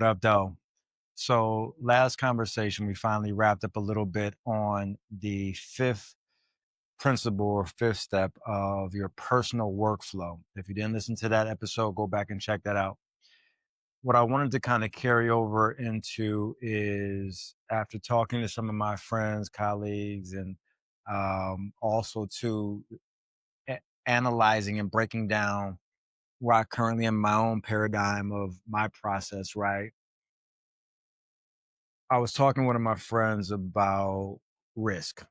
What up, though? So, last conversation, we finally wrapped up a little bit on the fifth principle or fifth step of your personal workflow. If you didn't listen to that episode, go back and check that out. What I wanted to kind of carry over into is after talking to some of my friends, colleagues, and also to analyzing and breaking down where I currently am in my own paradigm of my process, right? I was talking to one of my friends about risk,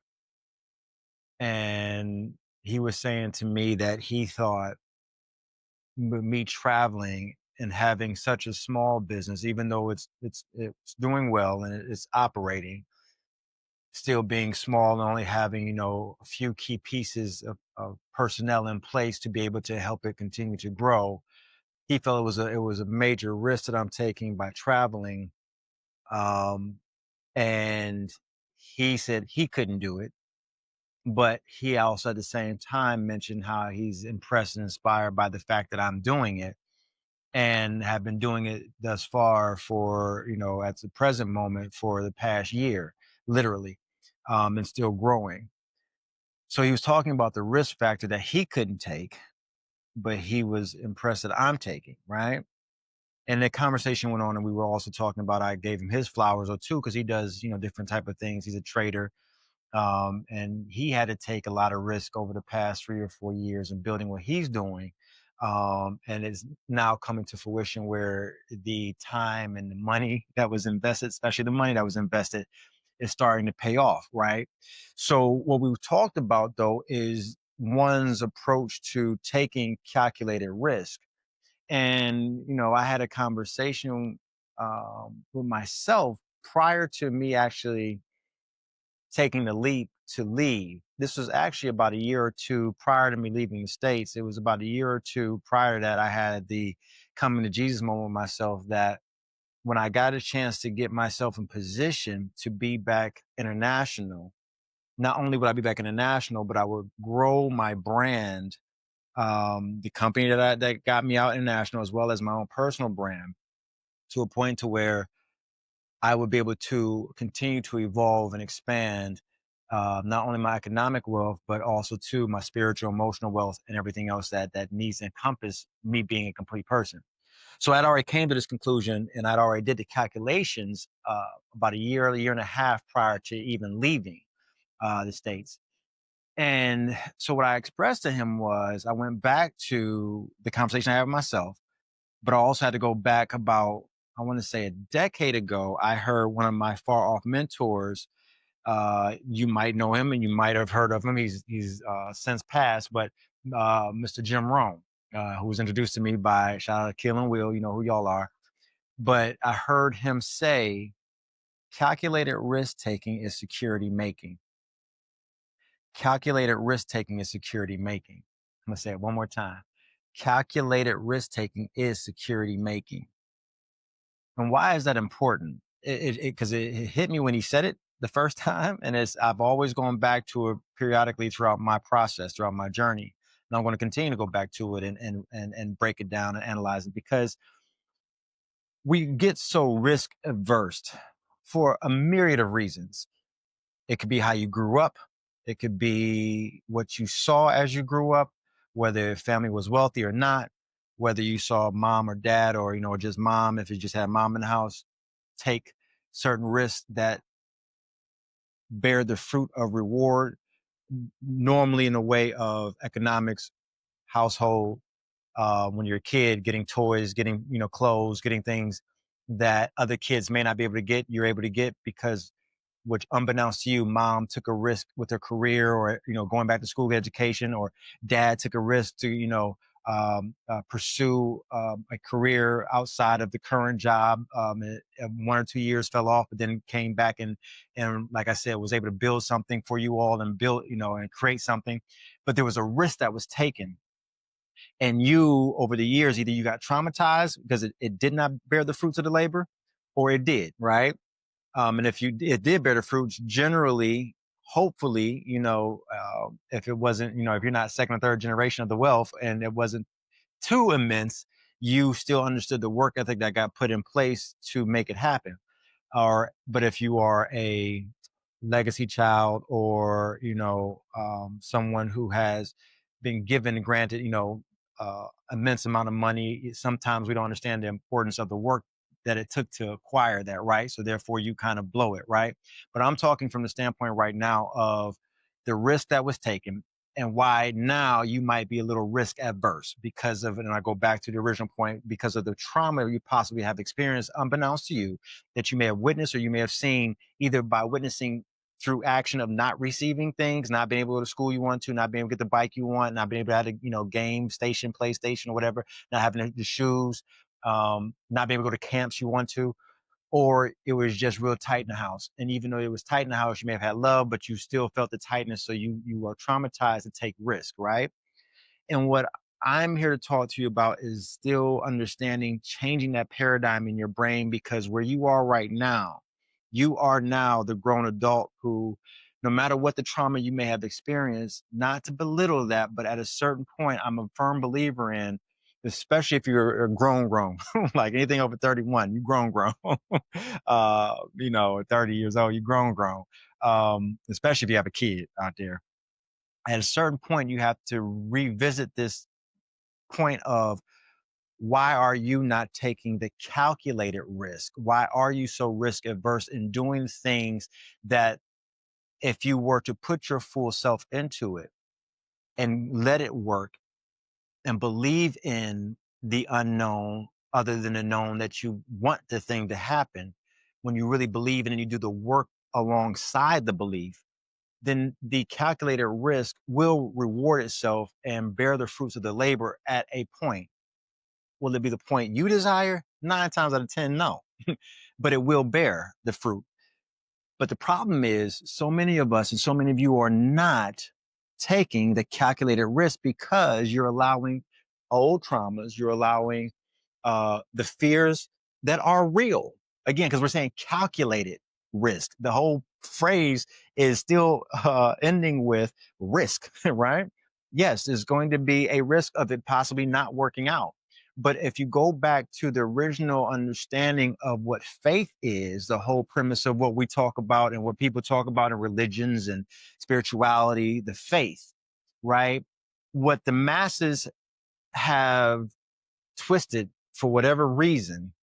and he was saying to me that he thought me traveling and having such a small business, even though it's doing well and it's operating, still being small and only having a few key pieces of personnel in place to be able to help it continue to grow. He felt it was a major risk that I'm taking by traveling, um, and he said he couldn't do it. But he also at the same time mentioned how he's impressed and inspired by the fact that I'm doing it and have been doing it thus far for, at the present moment for the past year, literally, and still growing. So he was talking about the risk factor that he couldn't take, but he was impressed that I'm taking, right? And the conversation went on, and we were also talking about I gave him his flowers or two because he does, different type of things. He's a trader, and he had to take a lot of risk over the past 3 or 4 years in building what he's doing. And it's now coming to fruition where the time and the money that was invested, especially the money that was invested, is starting to pay off, right? So, what we've talked about though is one's approach to taking calculated risk. And, I had a conversation with myself prior to me actually taking the leap to leave. This was actually about a year or two prior to me leaving the States. It was about a year or two prior to that I had the coming to Jesus moment with myself that when I got a chance to get myself in position to be back international, not only would I be back international, but I would grow my brand, the company that got me out international, as well as my own personal brand, to a point to where I would be able to continue to evolve and expand not only my economic wealth, but also to my spiritual, emotional wealth, and everything else that needs to encompass me being a complete person. So I'd already came to this conclusion, and I'd already did the calculations about a year and a half prior to even leaving the states. And so what I expressed to him was I went back to the conversation I had with myself, but I also had to go back about, I want to say a decade ago. I heard one of my far off mentors. You might know him and you might have heard of him. He's since passed, but Mr. Jim Rohn, who was introduced to me by shout out to Kill and Will, you know who y'all are. But I heard him say, calculated risk taking is security making. Calculated risk taking is security making. I'm gonna say it one more time. Calculated risk taking is security making. And why is that important? It hit me when he said it the first time, and I've always gone back to it periodically throughout my process, throughout my journey, and I'm going to continue to go back to it and break it down and analyze it because we get so risk averse for a myriad of reasons. It could be how you grew up. It could be what you saw as you grew up, whether your family was wealthy or not, whether you saw mom or dad or, just mom, if you just had mom in the house, take certain risks that bear the fruit of reward, normally in the way of economics, household, when you're a kid, getting toys, getting, clothes, getting things that other kids may not be able to get, you're able to get because which unbeknownst to you, mom took a risk with her career or, going back to school education, or dad took a risk to, pursue a career outside of the current job. 1 or 2 years fell off, but then came back and like I said, was able to build something for you all and build, and create something. But there was a risk that was taken. And you, over the years, either you got traumatized because it did not bear the fruits of the labor, or it did, right? And if it did bear the fruits, generally, hopefully, if it wasn't, if you're not second or third generation of the wealth and it wasn't too immense, you still understood the work ethic that got put in place to make it happen. Or, but if you are a legacy child, or someone who has been given granted immense amount of money, sometimes we don't understand the importance of the work that it took to acquire that, right? So therefore you kind of blow it, right? But I'm talking from the standpoint right now of the risk that was taken, and why now you might be a little risk adverse because of, and I go back to the original point, because of the trauma you possibly have experienced unbeknownst to you, that you may have witnessed or you may have seen, either by witnessing through action of not receiving things, not being able to go to school you want to, not being able to get the bike you want, not being able to have a game station, PlayStation or whatever, not having the shoes, not being able to go to camps you want to, or it was just real tight in the house. And even though it was tight in the house, you may have had love, but you still felt the tightness. So you are traumatized to take risk, right? And what I'm here to talk to you about is still understanding, changing that paradigm in your brain, because where you are right now, you are now the grown adult who, no matter what the trauma you may have experienced, not to belittle that, but at a certain point, I'm a firm believer in, especially if you're a grown, like anything over 31, you grown, 30 years old, you grown, especially if you have a kid out there. At a certain point, you have to revisit this point of, why are you not taking the calculated risk? Why are you so risk averse in doing things that, if you were to put your full self into it and let it work and believe in the unknown other than the known, that you want the thing to happen, when you really believe in it and you do the work alongside the belief, then the calculated risk will reward itself and bear the fruits of the labor at a point. Will it be the point you desire? 9 times out of 10, no. But it will bear the fruit. But the problem is, so many of us and so many of you are not taking the calculated risk, because you're allowing old traumas, you're allowing the fears that are real. Again, because we're saying calculated risk. The whole phrase is still ending with risk, right? Yes, there's going to be a risk of it possibly not working out. But if you go back to the original understanding of what faith is, the whole premise of what we talk about and what people talk about in religions and spirituality, the faith, right? What the masses have twisted for whatever reason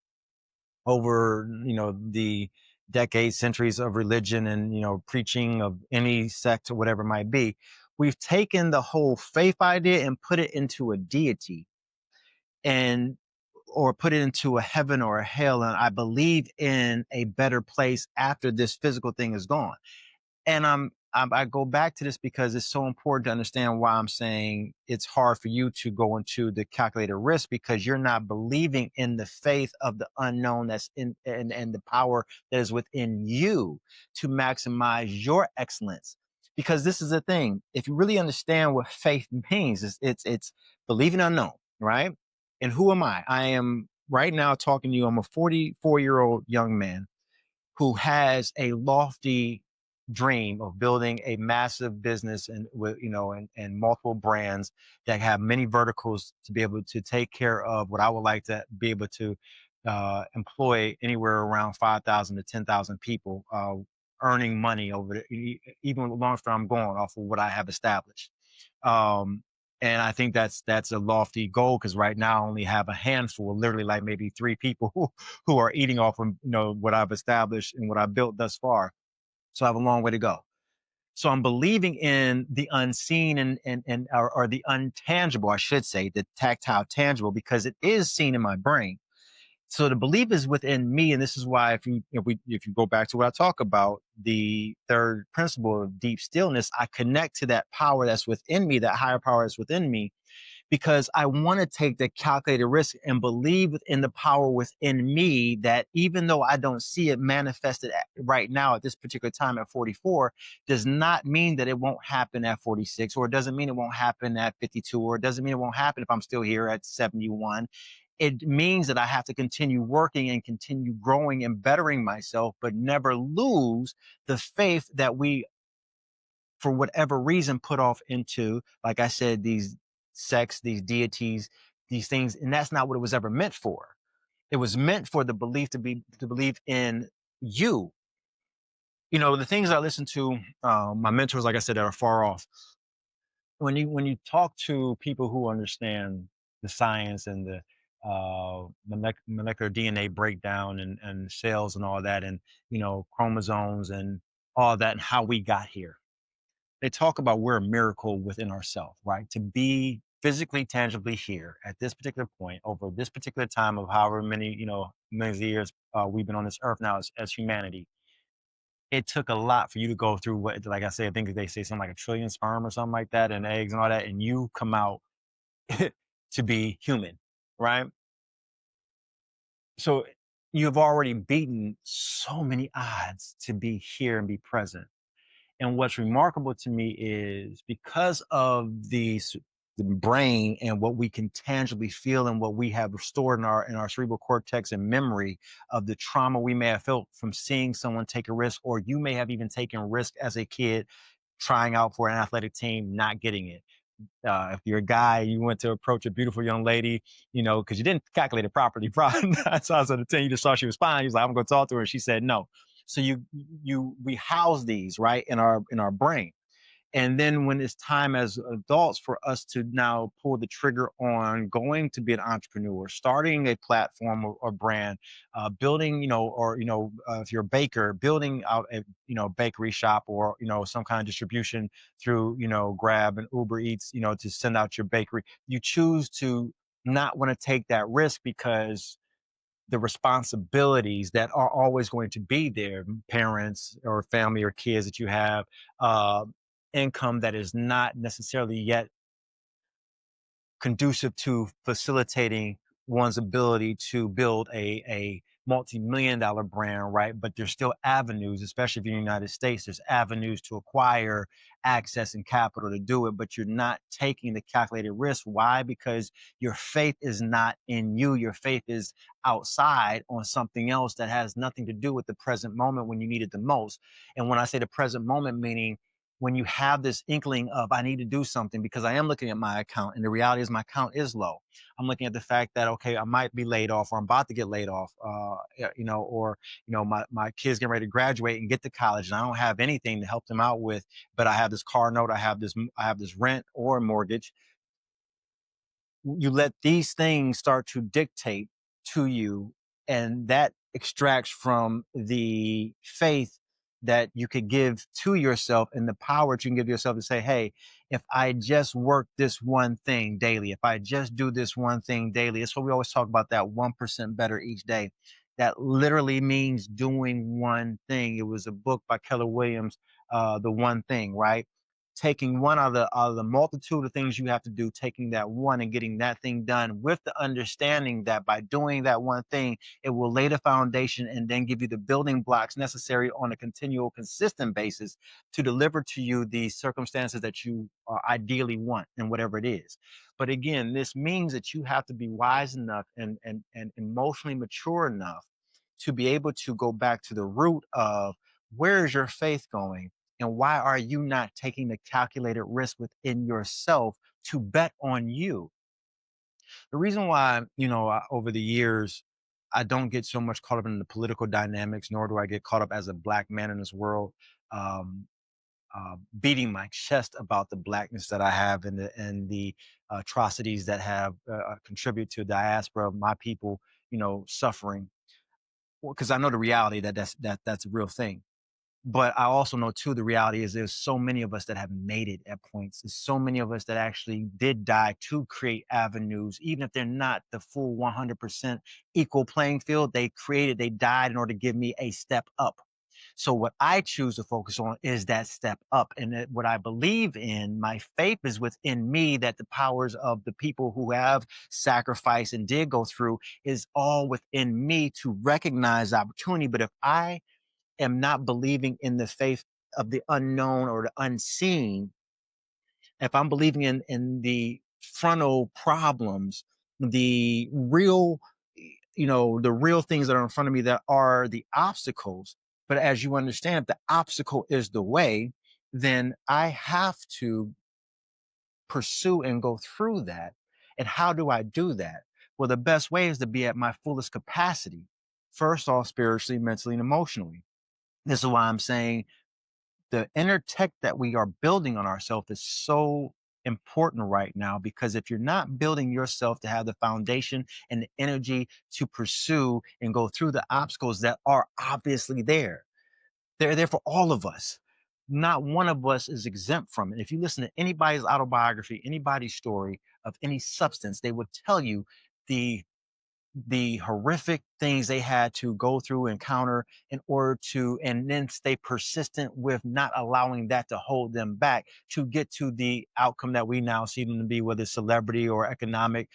over the decades, centuries of religion and preaching of any sect or whatever it might be, we've taken the whole faith idea and put it into a deity, and or put it into a heaven or a hell, and I believe in a better place after this physical thing is gone. And I go back to this because it's so important to understand why I'm saying it's hard for you to go into the calculated risk, because you're not believing in the faith of the unknown that's in, and the power that is within you to maximize your excellence. Because this is the thing: if you really understand what faith means, it's believing unknown, right? And who am I? I am right now talking to you. I'm a 44-year-old young man who has a lofty dream of building a massive business, and with and multiple brands that have many verticals, to be able to take care of what I would like to be able to employ anywhere around 5,000 to 10,000 people, earning money over even long as I'm going off of what I have established. Um, and I think that's a lofty goal, because right now I only have a handful, literally like maybe three people who are eating off of what I've established and what I've built thus far. So I have a long way to go. So I'm believing in the unseen, or the untangible, I should say, the tactile tangible, because it is seen in my brain. So the belief is within me, and this is why, if you go back to what I talk about, the third principle of deep stillness, I connect to that power that's within me, that higher power that's within me, because I want to take the calculated risk and believe in the power within me, that even though I don't see it manifested right now at this particular time at 44, does not mean that it won't happen at 46, or it doesn't mean it won't happen at 52, or it doesn't mean it won't happen if I'm still here at 71. It means that I have to continue working and continue growing and bettering myself, but never lose the faith that we, for whatever reason, put off into, like I said, these sects, these deities, these things, and that's not what it was ever meant for. It was meant for the belief to believe in you. The things I listen to, my mentors, like I said, that are far off. When you talk to people who understand the science and the molecular DNA breakdown and cells and all that, and chromosomes and all that, and how we got here, they talk about we're a miracle within ourselves, right? To be physically, tangibly here at this particular point over this particular time of however many, millions of years we've been on this earth now as humanity. It took a lot for you to go through what, like I said, I think they say something like a trillion sperm or something like that, and eggs and all that, and you come out to be human, right? So you've already beaten so many odds to be here and be present. And what's remarkable to me is because of the brain and what we can tangibly feel and what we have stored in our cerebral cortex and memory of the trauma we may have felt from seeing someone take a risk, or you may have even taken risk as a kid trying out for an athletic team, not getting it. If you're a guy, you went to approach a beautiful young lady, because you didn't calculate it properly. Probably that's also the thing. You just saw she was fine. He was like, "I'm going to talk to her," and she said no. So we house these right in our brain. And then when it's time as adults for us to now pull the trigger on going to be an entrepreneur, starting a platform or brand, building, if you're a baker, building out a, bakery shop, or, some kind of distribution through, Grab and Uber Eats, to send out your bakery, you choose to not want to take that risk because the responsibilities that are always going to be there, parents or family or kids that you have, uh, income that is not necessarily yet conducive to facilitating one's ability to build a multi-million dollar brand, right? But there's still avenues, especially if you're in the United States, there's avenues to acquire access and capital to do it, but you're not taking the calculated risk. Why? Because your faith is not in you. Your faith is outside on something else that has nothing to do with the present moment when you need it the most. And when I say the present moment, meaning when you have this inkling of I need to do something, because I am looking at my account and the reality is my account is low. I'm looking at the fact that, okay, I might be laid off, or I'm about to get laid off, or my kids getting ready to graduate and get to college, and I don't have anything to help them out with, but I have this car note, I have this rent or mortgage. You let these things start to dictate to you, and that extracts from the faith that you could give to yourself and the power that you can give yourself to say, hey, if I just work this one thing daily, if I just do this one thing daily, it's what we always talk about, that 1% better each day. That literally means doing one thing. It was a book by Keller Williams, The One Thing, right? Taking one out of the multitude of things you have to do, taking that one and getting that thing done, with the understanding that by doing that one thing, it will lay the foundation and then give you the building blocks necessary on a continual, consistent basis to deliver to you the circumstances that you ideally want and whatever it is. But again, this means that you have to be wise enough and emotionally mature enough to be able to go back to the root of where is your faith going, and why are you not taking the calculated risk within yourself to bet on you? The reason why, over the years, I don't get so much caught up in the political dynamics, nor do I get caught up as a black man in this world, um, beating my chest about the blackness that I have and the atrocities that have contributed to the diaspora of my people, suffering. Because I know the reality that's a real thing. But I also know too, the reality is there's so many of us that have made it at points. There's so many of us that actually did die to create avenues, even if they're not the full 100% equal playing field. They died in order to give me a step up. So what I choose to focus on is that step up. And what I believe in, my faith is within me, that the powers of the people who have sacrificed and did go through is all within me to recognize the opportunity. But if I am not believing in the faith of the unknown or the unseen, if I'm believing in the frontal problems, the real, the real things that are in front of me that are the obstacles, but as you understand, if the obstacle is the way, then I have to pursue and go through that. And how do I do that? Well, the best way is to be at my fullest capacity. First off, spiritually, mentally, and emotionally. This is why I'm saying the inner tech that we are building on ourselves is so important right now, because if you're not building yourself to have the foundation and the energy to pursue and go through the obstacles that are obviously there, they're there for all of us. Not one of us is exempt from it. If you listen to anybody's autobiography, anybody's story of any substance, they would tell you the horrific things they had to go through, encounter in order to, and then stay persistent with not allowing that to hold them back to get to the outcome that we now see them to be, whether it's celebrity or economic,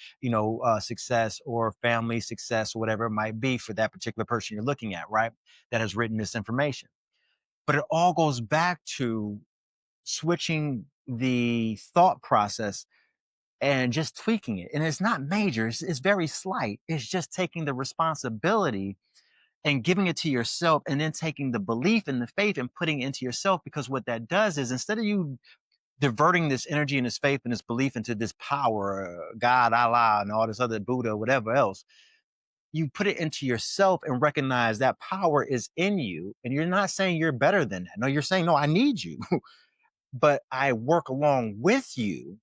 success or family success or whatever it might be for that particular person you're looking at, right? That has written this information. But it all goes back to switching the thought process and just tweaking it. And it's not major, it's very slight. It's just taking the responsibility and giving it to yourself, and then taking the belief and the faith and putting it into yourself. Because what that does is, instead of you diverting this energy and this faith and this belief into this power, God, Allah, and all this other Buddha, whatever else, you put it into yourself and recognize that power is in you. And you're not saying you're better than that. No, you're saying, no, I need you, but I work along with you.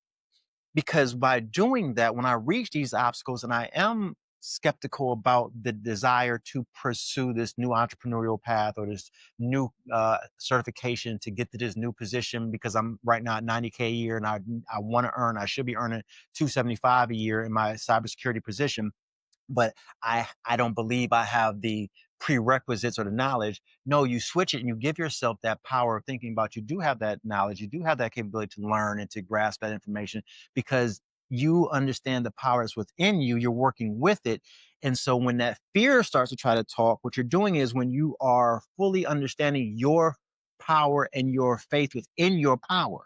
Because by doing that, when I reach these obstacles and I am skeptical about the desire to pursue this new entrepreneurial path or this new certification to get to this new position, because I'm right now at 90K a year and I want to earn, I should be earning 275 a year in my cybersecurity position, but I don't believe I have the prerequisites or the knowledge. No, you switch it and you give yourself that power of thinking about, you do have that knowledge, you do have that capability to learn and to grasp that information, because you understand the power that's within you. You're working with it. And so when that fear starts to try to talk, what you're doing is, when you are fully understanding your power and your faith within your power,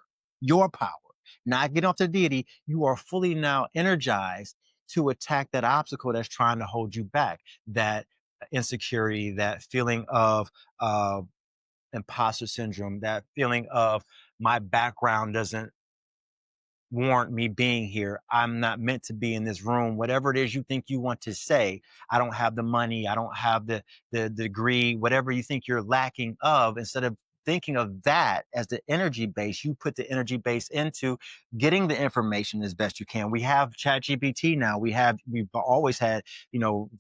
not get off the deity, you are fully now energized to attack that obstacle that's trying to hold you back, that insecurity, that feeling of uh, imposter syndrome, that feeling of my background doesn't warrant me being here. I'm not meant to be in this room. Whatever it is you think you want to say, I don't have the money, I don't have the degree, whatever you think you're lacking of. Instead of thinking of that as the energy base, you put the energy base into getting the information as best you can. We have ChatGPT now. We've always had,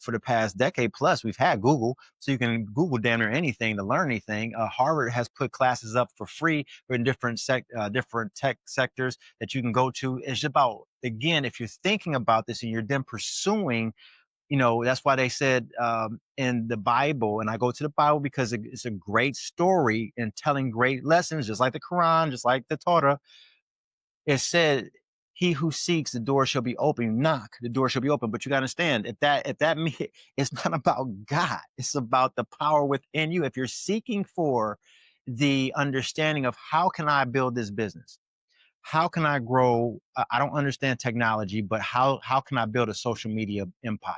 for the past decade plus, we've had Google, so you can Google damn near anything to learn anything. Harvard has put classes up for free for different tech sectors that you can go to. It's about, again, if you're thinking about this and you're then pursuing, that's why they said in the Bible, and I go to the Bible because it's a great story and telling great lessons, just like the Quran, just like the Torah. It said, he who seeks, the door shall be open. Knock, the door shall be open. But you got to understand, if that it's not about God, it's about the power within you. If you're seeking for the understanding of, how can I build this business? How can I grow? I don't understand technology, but how can I build a social media empire?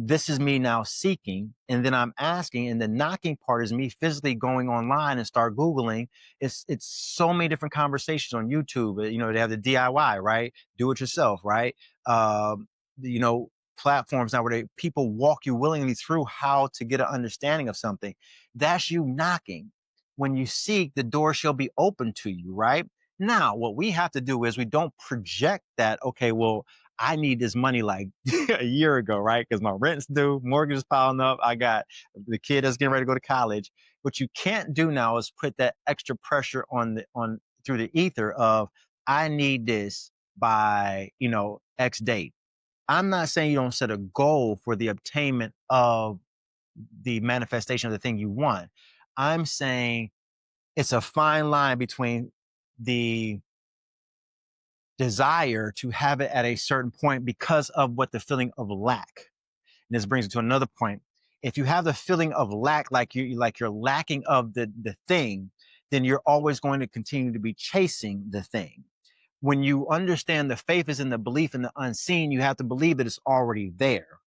This is me now seeking, and then I'm asking, and the knocking part is me physically going online and start Googling. It's so many different conversations on YouTube. They have the DIY, right? Do it yourself, right? You know, Platforms now where people walk you willingly through how to get an understanding of something. That's you knocking. When you seek, the door shall be open to you, right? Now, what we have to do is, we don't project that, okay, well, I need this money like a year ago, right? Because my rent's due, mortgage is piling up. I got the kid that's getting ready to go to college. What you can't do now is put that extra pressure on through the ether of, I need this by, X date. I'm not saying you don't set a goal for the obtainment of the manifestation of the thing you want. I'm saying it's a fine line between the desire to have it at a certain point because of what the feeling of lack. And this brings me to another point. If you have the feeling of lack, like you're lacking of the thing, then you're always going to continue to be chasing the thing. When you understand the faith is in the belief in the unseen, you have to believe that it's already there.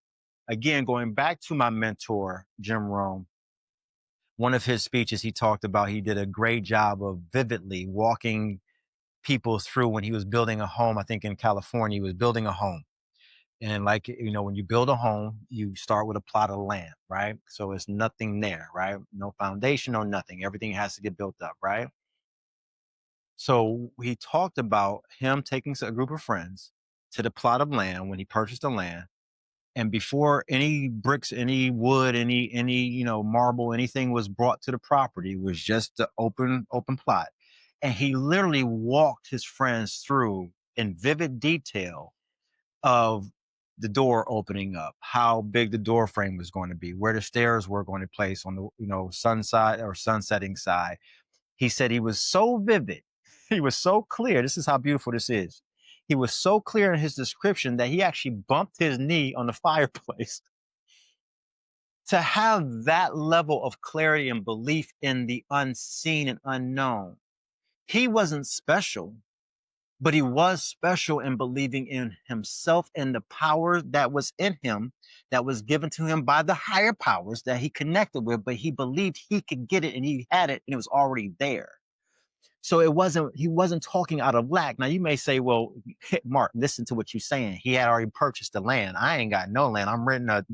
Again, going back to my mentor, Jim Rohn, one of his speeches, he talked about, he did a great job of vividly walking people through when he was building a home. I think in California, he was building a home. And like, when you build a home, you start with a plot of land, right? So it's nothing there, right? No foundation, no nothing. Everything has to get built up, right? So he talked about him taking a group of friends to the plot of land when he purchased the land. And before any bricks, any wood, any, marble, anything was brought to the property, it was just the open plot. And he literally walked his friends through in vivid detail of the door opening up, how big the door frame was going to be, where the stairs were going to place on the, sun side or sunsetting side. He said he was so vivid. He was so clear. This is how beautiful this is. He was so clear in his description that he actually bumped his knee on the fireplace. To have that level of clarity and belief in the unseen and unknown. He wasn't special, but he was special in believing in himself and the power that was in him, that was given to him by the higher powers that he connected with, but he believed he could get it and he had it and it was already there. So he wasn't talking out of lack. Now you may say, well, Mark, listen to what you're saying. He had already purchased the land. I ain't got no land. I'm renting a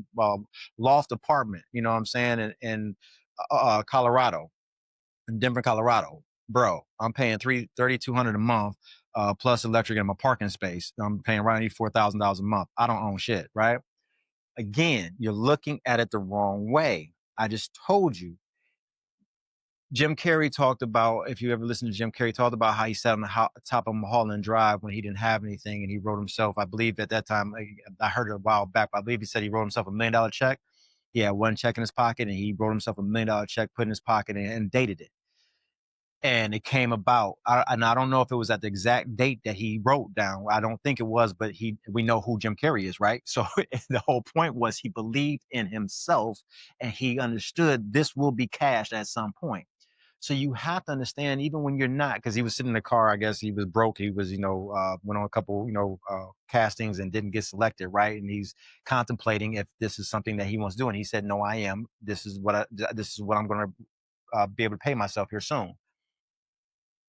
loft apartment, you know what I'm saying, in Colorado, in Denver, Colorado. Bro, I'm paying $3,200 a month, plus electric and my parking space. I'm paying right at $4,000 a month. I don't own shit, right? Again, you're looking at it the wrong way. I just told you. Jim Carrey talked about, if you ever listen to Jim Carrey, talked about how he sat on the top of Mulholland Drive when he didn't have anything, and he wrote himself, I believe at that time, I heard it a while back, but I believe he said he wrote himself $1 million check. He had one check in his pocket, and he wrote himself $1 million check, put in his pocket, and dated it. And it came about, and I don't know if it was at the exact date that he wrote down. I don't think it was, but we know who Jim Carrey is, right? So the whole point was he believed in himself, and he understood this will be cashed at some point. So you have to understand, even when you're not, because he was sitting in the car, I guess he was broke. He was, went on a couple, castings and didn't get selected, right? And he's contemplating if this is something that he wants to do. And he said, no, I am. This is what I'm going to be able to pay myself here soon.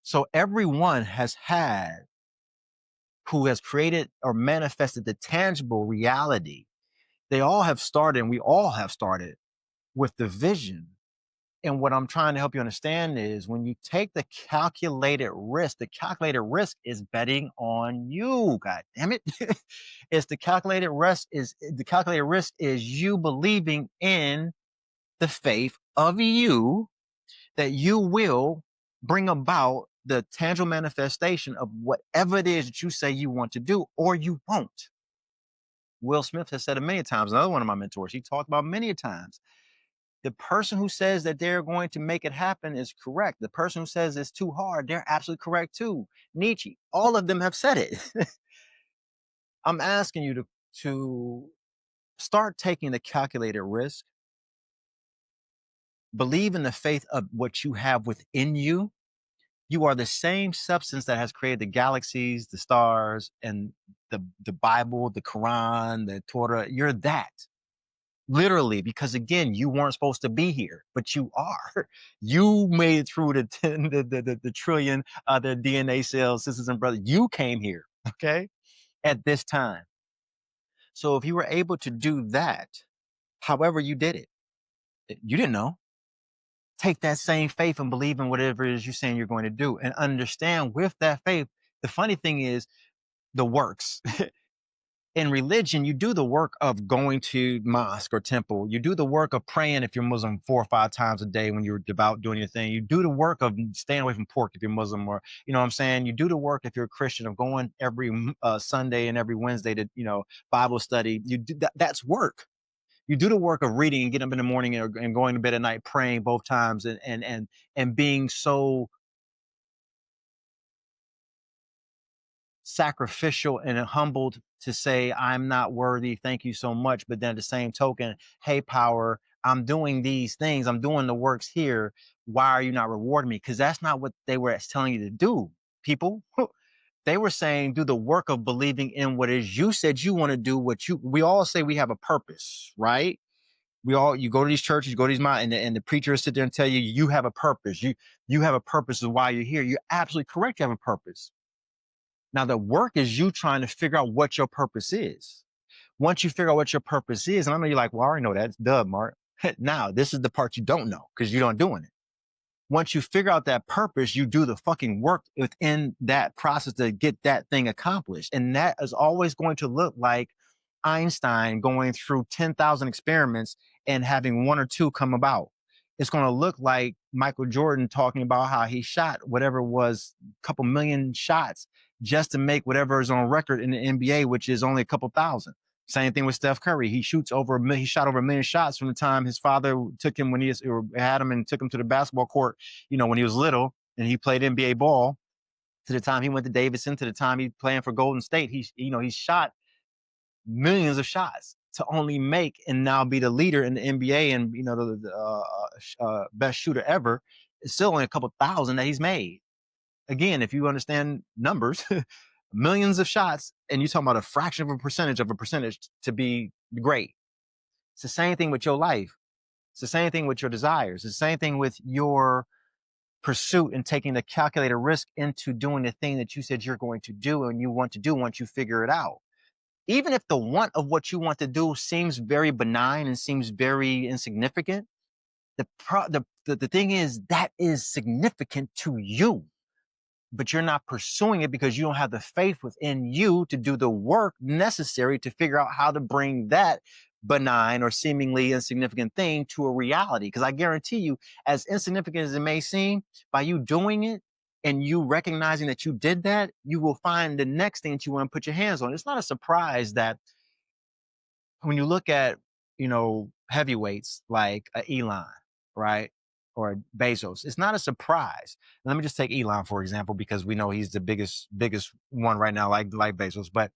So everyone who has created or manifested the tangible reality, they all have started, and we all have started with the vision. And what I'm trying to help you understand is when you take the calculated risk is betting on you. God damn it. The calculated risk is you believing in the faith of you that you will bring about the tangible manifestation of whatever it is that you say you want to do, or you won't. Will Smith has said it many times. Another one of my mentors, he talked about many times. The person who says that they're going to make it happen is correct. The person who says it's too hard, they're absolutely correct too. Nietzsche, all of them have said it. I'm asking you to start taking the calculated risk. Believe in the faith of what you have within you. You are the same substance that has created the galaxies, the stars, and the Bible, the Quran, the Torah. You're that. Literally, because again, you weren't supposed to be here, but you are. You made it through the trillion the DNA cells, sisters and brothers. You came here, okay, at this time. So if you were able to do that, however you did it, you didn't know. Take that same faith and believe in whatever it is you're saying you're going to do, and understand with that faith. The funny thing is the works. In religion, you do the work of going to mosque or temple. You do the work of praying if you're Muslim 4 or 5 times a day when you're devout doing your thing. You do the work of staying away from pork if you're Muslim, or, you know what I'm saying? You do the work if you're a Christian of going every Sunday and every Wednesday to, Bible study. You do that. That's work. You do the work of reading and getting up in the morning and going to bed at night, praying both times and being so sacrificial and humbled to say, I'm not worthy. Thank you so much. But then at the same token, hey, power, I'm doing these things. I'm doing the works here. Why are you not rewarding me? Because that's not what they were telling you to do, people. They were saying, do the work of believing in what it is you said you want to do. We all say we have a purpose, right? You go to these churches, you go to these mountains, and the preachers sit there and tell you, you have a purpose. You have a purpose of why you're here. You're absolutely correct. You have a purpose. Now, the work is you trying to figure out what your purpose is. Once you figure out what your purpose is, and I know you're like, well, I already know that. It's duh, Mark. Now, this is the part you don't know because you're not doing it. Once you figure out that purpose, you do the fucking work within that process to get that thing accomplished. And that is always going to look like Einstein going through 10,000 experiments and having one or two come about. It's going to look like Michael Jordan talking about how he shot whatever was a couple million shots just to make whatever is on record in the NBA, which is only a couple thousand. Same thing with Steph Curry. He shot over 1 million shots from the time his father took him when he had him and took him to the basketball court, when he was little and he played NBA ball, to the time he went to Davidson, to the time he playing for Golden State. He shot millions of shots to only make and now be the leader in the NBA and the best shooter ever. It's still only a couple thousand that he's made. Again, if you understand numbers, millions of shots, and you're talking about a fraction of a percentage to be great. It's the same thing with your life. It's the same thing with your desires. It's the same thing with your pursuit and taking the calculated risk into doing the thing that you said you're going to do and you want to do once you figure it out. Even if the want of what you want to do seems very benign and seems very insignificant, the thing is that is significant to you, but you're not pursuing it because you don't have the faith within you to do the work necessary to figure out how to bring that benign or seemingly insignificant thing to a reality. Because I guarantee you, as insignificant as it may seem, by you doing it and you recognizing that you did that, you will find the next thing that you want to put your hands on. It's not a surprise that when you look at, heavyweights like Elon, right? Or Bezos, it's not a surprise. Let me just take Elon, for example, because we know he's the biggest one right now, like Bezos. But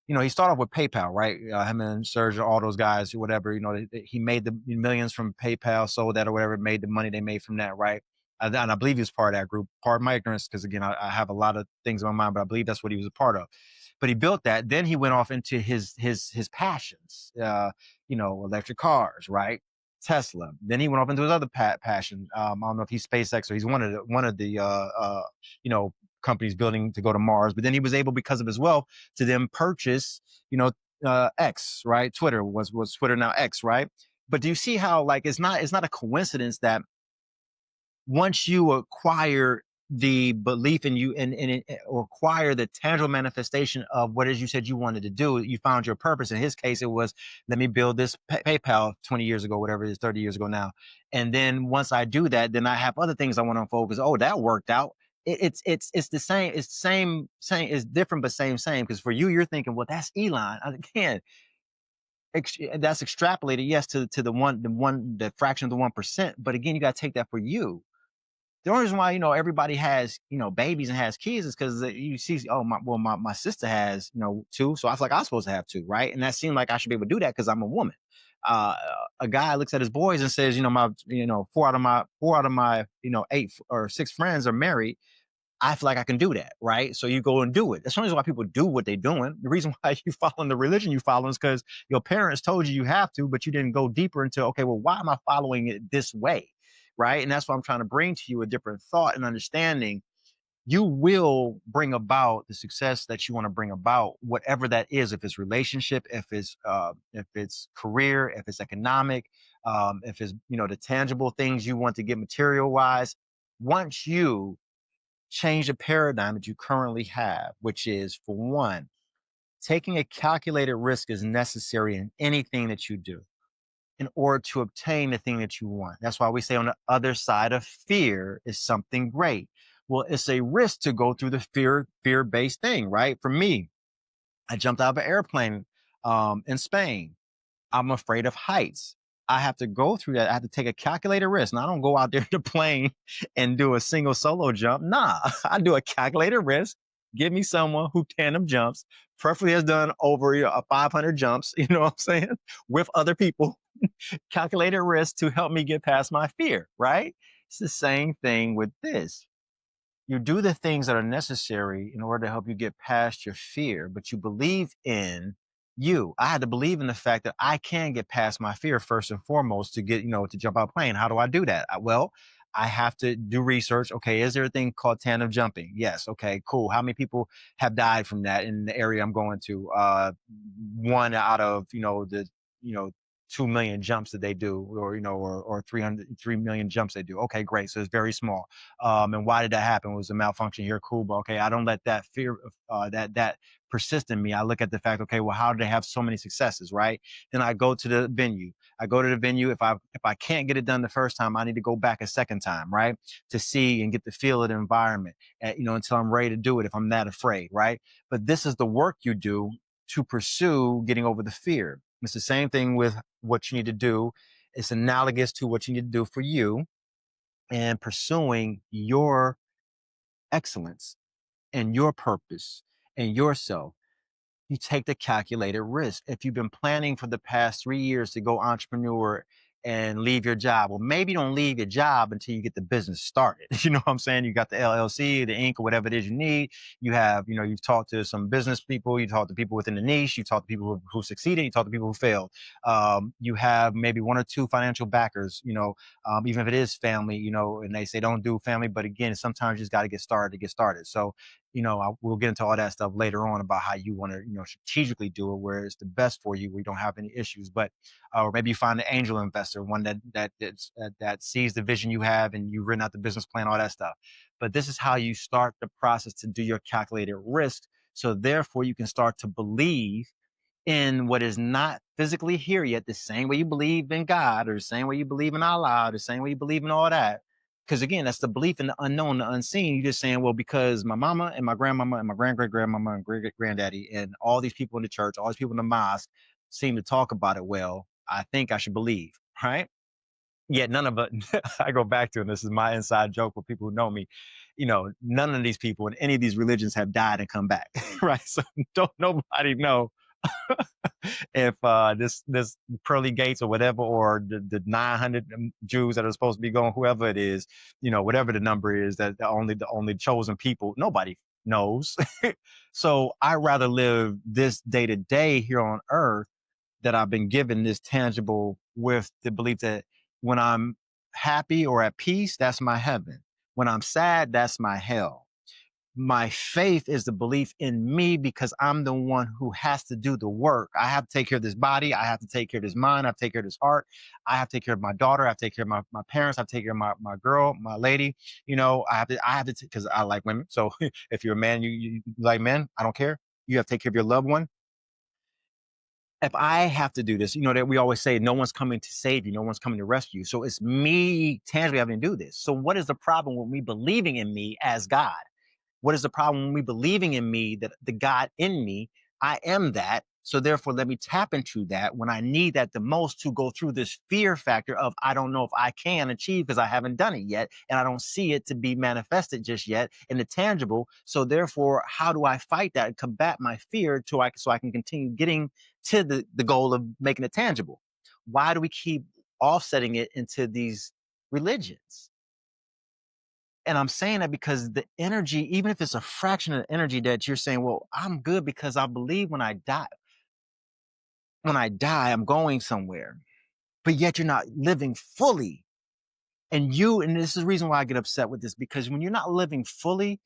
he started off with PayPal, right? Him and Serge, all those guys, whatever. He made the millions from PayPal, sold that or whatever, made the money they made from that, right? And I believe he was part of that group. Pardon my ignorance, because again, I have a lot of things in my mind, but I believe that's what he was a part of. But he built that. Then he went off into his passions, electric cars, right? Tesla. Then he went off into his other passion. I don't know if he's SpaceX or he's one of the companies building to go to Mars. But then he was able, because of his wealth, to then purchase, X, right? Twitter was Twitter, now X, right? But do you see how it's not a coincidence that once you acquire the belief in you and or acquire the tangible manifestation of what it is you said you wanted to do, you found your purpose. In his case, it was, let me build this PayPal 20 years ago, whatever it is, 30 years ago now. And then once I do that, then I have other things I want to focus. Oh, that worked out. It's the same. It's same. It's different, but same. Because for you, you're thinking, well, that's Elon. Again, that's extrapolated, yes, to the fraction of the 1%. But again, you got to take that for you. The only reason why, everybody has, babies and has kids is because you see, oh, my sister has, two. So I feel like I'm supposed to have two, right? And that seemed like I should be able to do that because I'm a woman. A guy looks at his boys and says, four out of my, 8 or 6 friends are married. I feel like I can do that, right? So you go and do it. That's the reason why people do what they're doing. The reason why you following the religion you follow is because your parents told you have to, but you didn't go deeper into, okay, well, why am I following it this way? Right. And that's why I'm trying to bring to you a different thought and understanding. You will bring about the success that you want to bring about, whatever that is. If it's relationship, if it's career, if it's economic, if it's, the tangible things you want to get material wise. Once you change the paradigm that you currently have, which is, for one, taking a calculated risk is necessary in anything that you do in order to obtain the thing that you want. That's why we say on the other side of fear is something great. Well, it's a risk to go through the fear-based thing, right? For me, I jumped out of an airplane in Spain. I'm afraid of heights. I have to go through that. I have to take a calculated risk. And I don't go out there in the plane and do a single solo jump. Nah, I do a calculated risk. Give me someone who tandem jumps, preferably has done over 500 jumps, you know what I'm saying, with other people. Calculated risk to help me get past my fear, right? It's the same thing with this. You do the things that are necessary in order to help you get past your fear, but you believe in you. I had to believe in the fact that I can get past my fear first and foremost to get, to jump out of a plane. How do I do that? I have to do research. Okay, is there a thing called tandem jumping? Yes. Okay, cool. How many people have died from that in the area I'm going to? One out of, the, you know, 2 million jumps that they do, or, or 3 million jumps they do. Okay, great. So it's very small. And why did that happen? Was a malfunction here? Cool. But okay, I don't let that fear, that persist in me. I look at the fact, okay, well, how do they have so many successes, right? Then I go to the venue. I go to the venue. If I can't get it done the first time, I need to go back a second time, right? To see and get the feel of the environment, until I'm ready to do it, if I'm not afraid, right? But this is the work you do to pursue getting over the fear. It's the same thing with what you need to do. It's analogous to what you need to do for you and pursuing your excellence and your purpose and yourself. You take the calculated risk. If you've been planning for the past 3 years to go entrepreneur and leave your job, well, maybe don't leave your job until you get the business started. You know what I'm saying? You got the LLC, the Inc., or whatever it is you need. You have, you've talked to some business people, you talked to people within the niche, you talked to people who succeeded, you talked to people who failed. You have maybe one or two financial backers, even if it is family, and they say don't do family, but again, sometimes you just got to get started to get started. So we'll get into all that stuff later on about how you want to, strategically do it where it's the best for you, where you don't have any issues. But or maybe you find an angel investor, one that sees the vision you have, and you've written out the business plan, all that stuff. But this is how you start the process to do your calculated risk. So therefore, you can start to believe in what is not physically here yet, the same way you believe in God, or the same way you believe in Allah, or the same way you believe in all that. Because again, that's the belief in the unknown, the unseen. You're just saying, well, because my mama and my grandmama and my great grandmama and great granddaddy and all these people in the church, all these people in the mosque seem to talk about it well, I think I should believe, right? Yet none of it, I go back to, and this is my inside joke for people who know me, none of these people in any of these religions have died and come back, right? So don't nobody know if this pearly gates or whatever, or the 900 Jews that are supposed to be going, whoever it is, whatever the number is, that the only chosen people, nobody knows. So I rather live this day to day here on earth, that I've been given this tangible, with the belief that when I'm happy or at peace, that's my heaven. When I'm sad, that's my hell. My faith is the belief in me, because I'm the one who has to do the work. I have to take care of this body. I have to take care of this mind. I have to take care of this heart. I have to take care of my daughter. I have to take care of my parents. I have to take care of my girl, my lady. I have to, because I like women. So if you're a man, you like men, I don't care. You have to take care of your loved one. If I have to do this, that we always say, no one's coming to save you, no one's coming to rescue you. So it's me tangibly having to do this. So what is the problem with me believing in me as God? What is the problem when we believing in me, that the God in me, I am that. So therefore, let me tap into that when I need that the most, to go through this fear factor of, I don't know if I can achieve because I haven't done it yet. And I don't see it to be manifested just yet in the tangible. So therefore, how do I fight that and combat my fear so I can continue getting to the goal of making it tangible? Why do we keep offsetting it into these religions? And I'm saying that because the energy, even if it's a fraction of the energy that you're saying, well, I'm good because I believe when I die, I'm going somewhere, but yet you're not living fully. And this is the reason why I get upset with this, because when you're not living fully,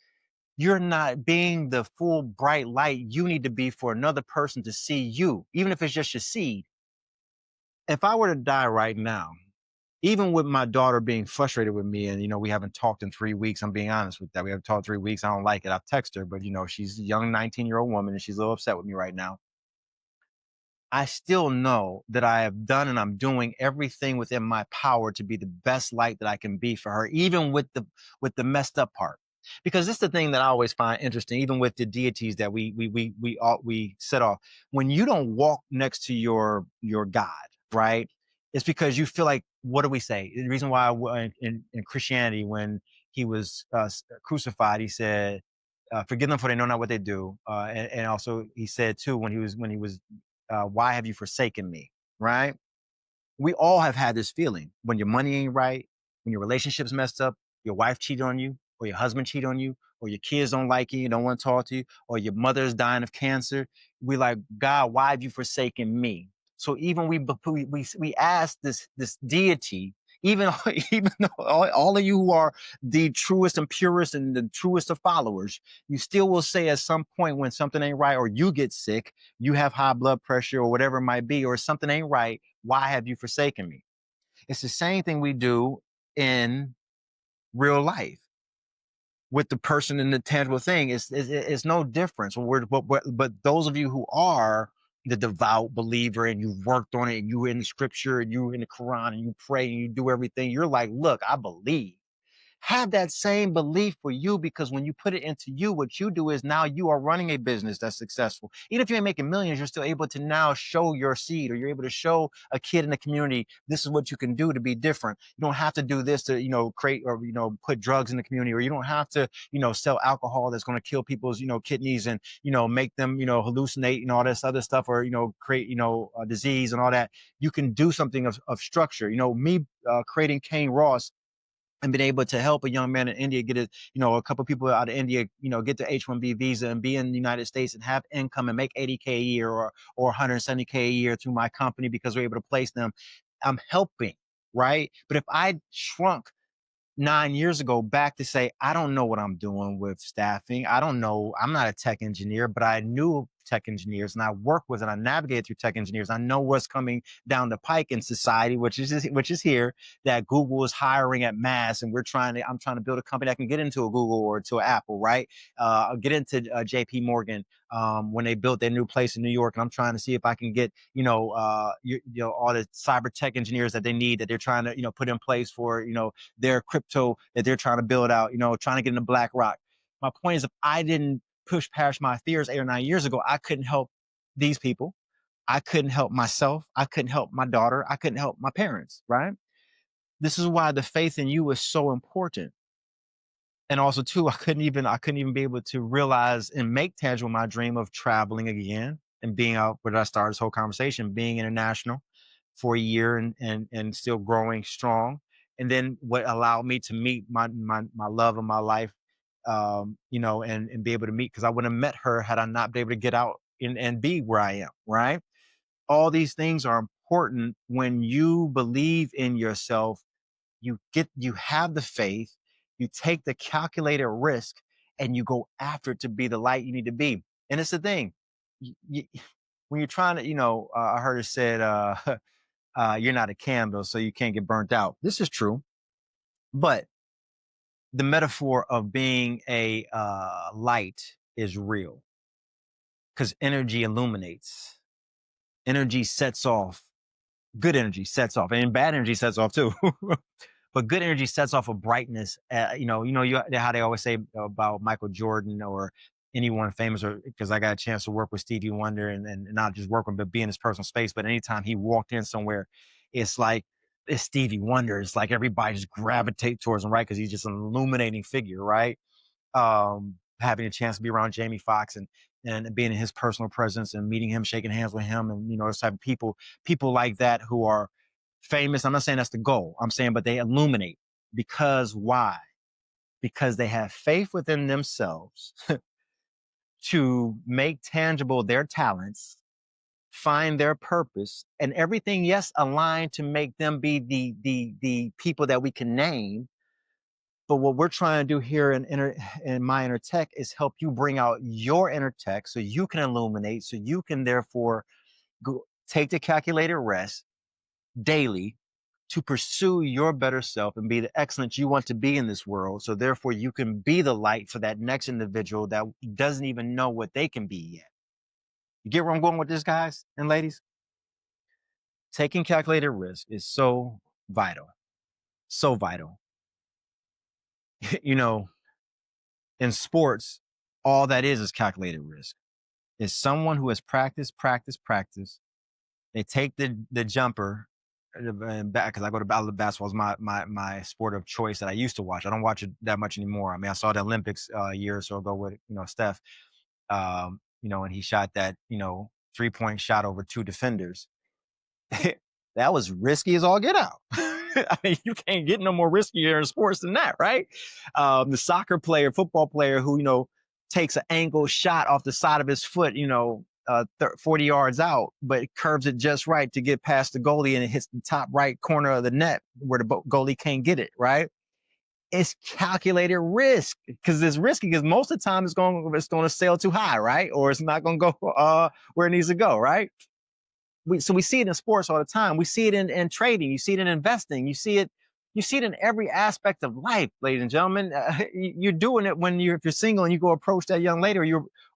you're not being the full bright light you need to be for another person to see you, even if it's just your seed. If I were to die right now, even with my daughter being frustrated with me, and we haven't talked in 3 weeks. I'm being honest with that. We haven't talked 3 weeks. I don't like it. I've texted her, but she's a young 19-year-old woman, and she's a little upset with me right now. I still know that I have done and I'm doing everything within my power to be the best light that I can be for her, even with the messed up part. Because this is the thing that I always find interesting, even with the deities that we set off. When you don't walk next to your God, right? It's because you feel like, what do we say? The reason why in Christianity, when he was crucified, he said, "Forgive them, for they know not what they do." And also he said too, when he was why have you forsaken me? Right? We all have had this feeling when your money ain't right, when your relationship's messed up, your wife cheated on you, or your husband cheated on you, or your kids don't like you, don't want to talk to you, or your mother's dying of cancer. We like, God, why have you forsaken me? So even we ask this deity, Even even though all of you who are the truest and purest and the truest of followers, you still will say at some point when something ain't right, or you get sick, you have high blood pressure or whatever it might be, or something ain't right, why have you forsaken me? It's the same thing we do in real life with the person and the tangible thing. It's no difference. But those of you who are the devout believer and you've worked on it and you're in the scripture and you're in the Quran and you pray and you do everything, you're like, look, I believe. Have that same belief for you, because when you put it into you, what you do is now you are running a business that's successful. Even if you ain't making millions, you're still able to now show your seed, or you're able to show a kid in the community, this is what you can do to be different. You don't have to do this to, create or, put drugs in the community, or you don't have to, sell alcohol that's going to kill people's, kidneys and, make them, hallucinate and all this other stuff, or, create, a disease and all that. You can do something of structure. Me creating Kane Ross and been able to help a young man in India get a couple of people out of India, get the H-1B visa and be in the United States and have income and make 80K a year or 170K a year through my company because we're able to place them. I'm helping, right? But if I shrunk 9 years ago back to say, I don't know what I'm doing with staffing. I don't know. I'm not a tech engineer, but I knew tech engineers and I work with and I navigate through tech engineers. I know what's coming down the pike in society, which is here, that Google is hiring at mass. And I'm trying to build a company that can get into a Google or to an Apple, right? Get into JP Morgan when they built their new place in New York. And I'm trying to see if I can get, all the cyber tech engineers that they need, that they're trying to, put in place for, their crypto that they're trying to build out, trying to get into BlackRock. My point is, if I didn't push past my fears 8 or 9 years ago, I couldn't help these people. I couldn't help myself. I couldn't help my daughter. I couldn't help my parents, right? This is why the faith in you is so important. And also too, I couldn't even be able to realize and make tangible my dream of traveling again and being out where I started this whole conversation, being international for a year and still growing strong. And then what allowed me to meet my love of my life, and be able to meet, because I wouldn't have met her had I not been able to get out and be where I am, right? All these things are important. When you believe in yourself, you have the faith, you take the calculated risk, and you go after it to be the light you need to be. And it's the thing, when you're trying to, I heard it said, you're not a candle, so you can't get burnt out. This is true, but the metaphor of being a light is real, because energy illuminates. Energy sets off. Good energy sets off, and bad energy sets off too. But good energy sets off a brightness. How they always say about Michael Jordan or anyone famous, or because I got a chance to work with Stevie Wonder and not just work with him, but be in his personal space. But anytime he walked in somewhere, it's like it's Stevie Wonder. It's like everybody just gravitate towards him, right? Because he's just an illuminating figure, right? Having a chance to be around Jamie Foxx and being in his personal presence and meeting him, shaking hands with him, and those type of people like that who are famous. I'm not saying that's the goal. I'm saying, but they illuminate, because why? Because they have faith within themselves to make tangible their talents, find their purpose, and everything, yes, aligned to make them be the people that we can name. But what we're trying to do here in my inner tech is help you bring out your inner tech so you can illuminate, so you can therefore take the calculated rest daily to pursue your better self and be the excellence you want to be in this world. So therefore you can be the light for that next individual that doesn't even know what they can be yet. You get where I'm going with this, guys and ladies? Taking calculated risk is so vital. So vital. In sports, all that is calculated risk. It's someone who has practiced. They take the jumper back, because I go to basketball is my sport of choice that I used to watch. I don't watch it that much anymore. I mean, I saw the Olympics a year or so ago with Steph, and he shot that 3-point shot over two defenders. That was risky as all get out. I mean, you can't get no more riskier in sports than that, right? The football player who takes an angled shot off the side of his foot, 40 yards out, but it curves it just right to get past the goalie, and it hits the top right corner of the net where the goalie can't get it, right? It's calculated risk, because it's risky, because most of the time it's going to sail too high, right? Or it's not going to go where it needs to go, right? So we see it in sports all the time. We see it in trading. You see it in investing. You see it in every aspect of life, ladies and gentlemen. You're doing it if you're single and you go approach that young lady,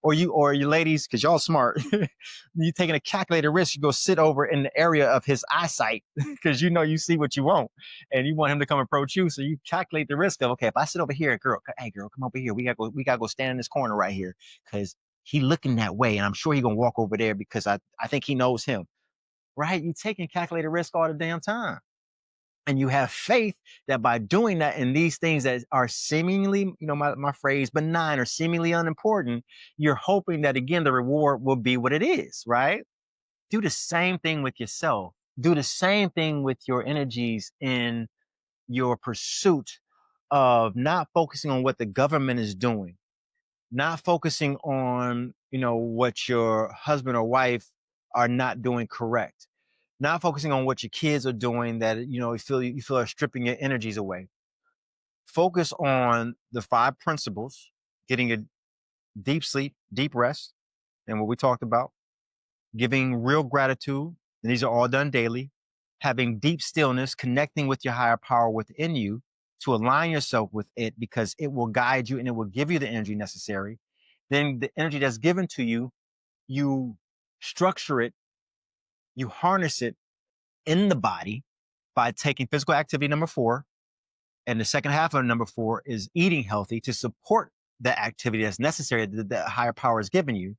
or your ladies, because y'all smart. You're taking a calculated risk. You go sit over in the area of his eyesight, because you see what you want, and you want him to come approach you. So you calculate the risk of, okay, if I sit over here, hey girl, come over here. We gotta go stand in this corner right here, because he looking that way, and I'm sure he gonna walk over there because I think he knows him. Right? You taking calculated risk all the damn time. And you have faith that by doing that, and these things that are seemingly, my phrase, benign or seemingly unimportant, you're hoping that, again, the reward will be what it is, right? Do the same thing with yourself. Do the same thing with your energies in your pursuit of not focusing on what the government is doing, not focusing on, what your husband or wife are not doing correct, not focusing on what your kids are doing that, you feel are stripping your energies away. Focus on the 5 principles, getting a deep sleep, deep rest, and what we talked about, giving real gratitude, and these are all done daily, having deep stillness, connecting with your higher power within you to align yourself with it, because it will guide you and it will give you the energy necessary. Then the energy that's given to you, you structure it, you harness it in the body by taking physical activity, number 4. And the second half of number 4 is eating healthy to support the activity that's necessary that the higher power is giving you.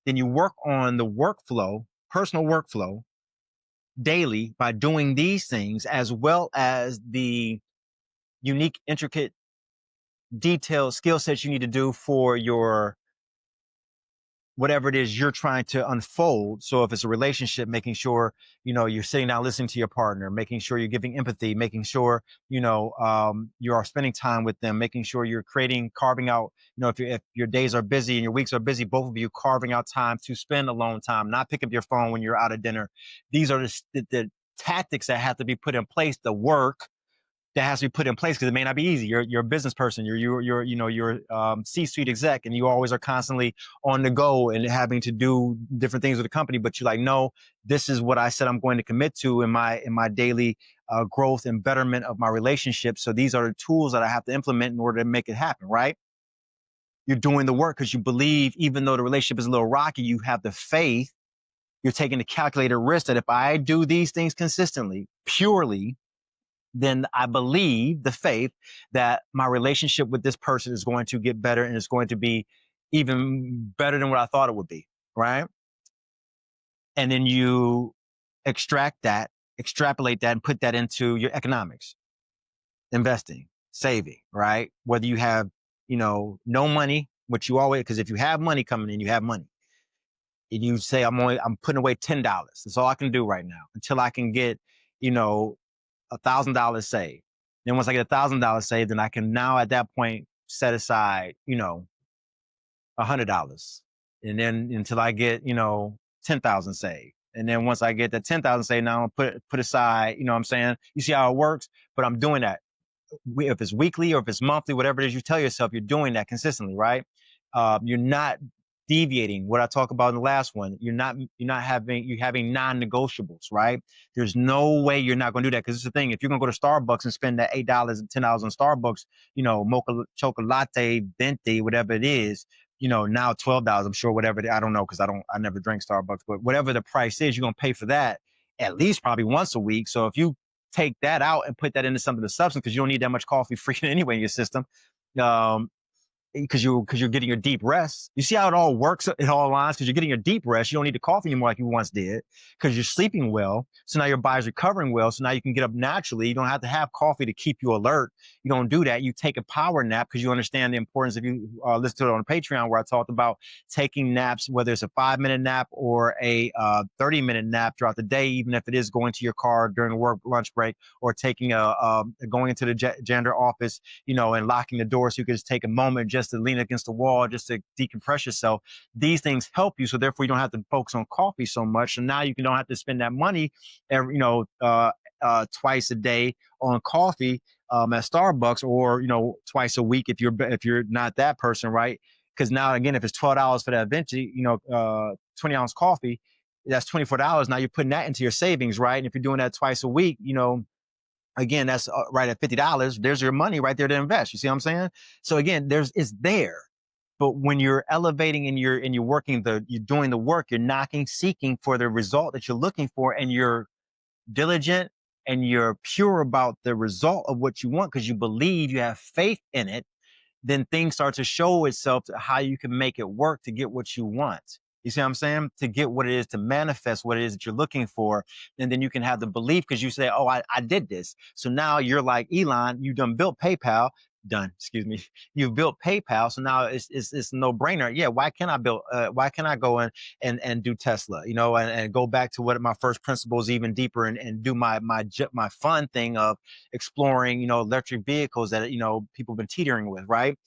Then you work on the workflow, personal workflow, daily by doing these things, as well as the unique, intricate, detailed skill sets you need to do for your whatever it is you're trying to unfold. So if it's a relationship, making sure, you're sitting down, listening to your partner, making sure you're giving empathy, making sure, you are spending time with them, making sure you're carving out, if your days are busy and your weeks are busy, both of you carving out time to spend alone time, not pick up your phone when you're out at dinner. These are the tactics that have to be put in place, the work that has to be put in place, because it may not be easy. You're a business person. You're C-suite exec, and you always are constantly on the go and having to do different things with the company. But you're like, no, this is what I said I'm going to commit to in my daily growth and betterment of my relationship. So these are the tools that I have to implement in order to make it happen. Right? You're doing the work because you believe, even though the relationship is a little rocky, you have the faith. You're taking the calculated risk that if I do these things consistently, purely, then I believe the faith that my relationship with this person is going to get better, and it's going to be even better than what I thought it would be, right? And then you extrapolate that, and put that into your economics, investing, saving, right? Whether you have, no money, which you always, because if you have money coming in, you have money. And you say, I'm putting away $10. That's all I can do right now until I can get, $1,000 saved. Then once I get $1,000 saved, then I can now at that point set aside, $100. And then until I get, 10,000 saved. And then once I get that 10,000 saved, now I'm put aside, what I'm saying? You see how it works? But I'm doing that. If it's weekly or if it's monthly, whatever it is, you tell yourself you're doing that consistently, right? You're not deviating. What I talk about in the last one, you're having non-negotiables, right? There's no way you're not going to do that, because it's the thing. If you're going to go to Starbucks and spend that $8 and $10 on Starbucks, mocha chocolate, venti, whatever it is, now $12, I'm sure, whatever. I don't know, because I never drink Starbucks, but whatever the price is, you're going to pay for that at least probably once a week. So if you take that out and put that into something of substance, because you don't need that much coffee freaking anyway in your system, because you're getting your deep rest. You see how it all works? It all aligns, because you're getting your deep rest. You don't need the coffee anymore like you once did, because you're sleeping well. So now your body's recovering well. So now you can get up naturally. You don't have to have coffee to keep you alert. You don't do that. You take a power nap, because you understand the importance. If you listen to it on Patreon, where I talked about taking naps, whether it's a 5-minute nap or a 30-minute nap throughout the day, even if it is going to your car during the work lunch break, or taking going into the gender office, and locking the door, so you can just take a moment just just to lean against the wall, just to decompress yourself. These things help you, so therefore you don't have to focus on coffee so much. And now you don't have to spend that money every, twice a day on coffee at Starbucks, or twice a week if you're not that person, right? Because now again, if it's $12 for that venti, 20-ounce coffee, that's $24. Now you're putting that into your savings, right? And if you're doing that twice a week, again, that's right at $50. There's your money right there to invest. You see what I'm saying? So again, it's there. But when you're elevating and you're working you're doing the work, you're knocking, seeking for the result that you're looking for, and you're diligent and you're pure about the result of what you want because you believe, you have faith in it, then things start to show itself to how you can make it work to get what you want. You see what I'm saying? To get what it is, to manifest what it is that you're looking for. And then you can have the belief because you say, oh, I did this. So now you're like Elon, you done built PayPal. Excuse me. You've built PayPal. So now it's no brainer. Yeah. Why can't I go in and do Tesla, and go back to what my first principles even deeper and do my fun thing of exploring, electric vehicles that, people have been teetering with. Right.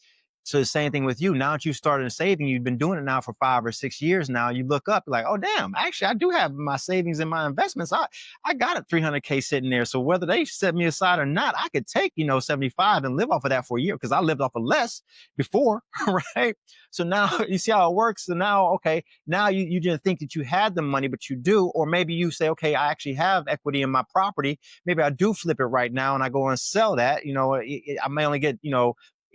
So the same thing with you. Now that you started saving, you've been doing it now for 5 or 6 years now. You look up like, oh, damn, actually, I do have my savings and my investments. I got a 300K sitting there. So whether they set me aside or not, I could take, 75 and live off of that for a year because I lived off of less before, right? So now you see how it works. So now, okay, now you didn't think that you had the money, but you do. Or maybe you say, okay, I actually have equity in my property. Maybe I do flip it right now and I go and sell that. I may only get,